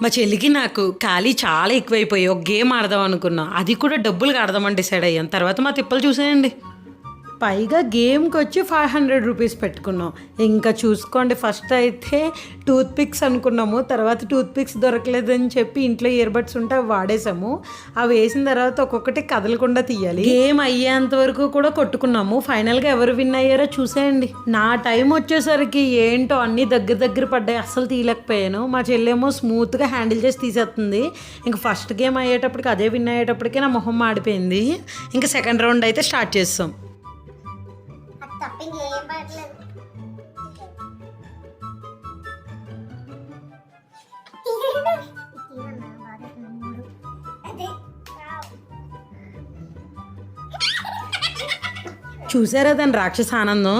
మా చెల్లికి నాకు ఖాళీ చాలా ఎక్కువైపోయి ఒక గేమ్ ఆడదాం అనుకున్నా, అది కూడా డబ్బులు ఆడదామని డిసైడ్ అయ్యాను. తర్వాత మా తిప్పలు చూసేయండి. పైగా గేమ్కి వచ్చి 500 రూపీస్ పెట్టుకున్నాం. ఇంకా చూసుకోండి, ఫస్ట్ అయితే టూత్ పిక్స్ అనుకున్నాము, తర్వాత టూత్ పిక్స్ దొరకలేదని చెప్పి ఇంట్లో ఇయర్బడ్స్ ఉంటే అవి వాడేసాము. అవి వేసిన తర్వాత ఒక్కొక్కటి కదలకుండా తీయాలి. గేమ్ అయ్యేంత వరకు కూడా కొట్టుకున్నాము. ఫైనల్గా ఎవరు విన్ అయ్యారో చూసేయండి. నా టైం వచ్చేసరికి ఏంటో అన్నీ దగ్గర పడ్డాయి, అస్సలు తీయలేకపోయాను. మా చెల్లేమో స్మూత్గా హ్యాండిల్ చేసి తీసేస్తుంది. ఇంకా ఫస్ట్ గేమ్ అయ్యేటప్పటికి అదే విన్ అయ్యేటప్పటికే నా మొహం మాడిపోయింది. ఇంకా సెకండ్ రౌండ్ అయితే స్టార్ట్ చేస్తాం. చూసారా దాని రాక్షస ఆనందం.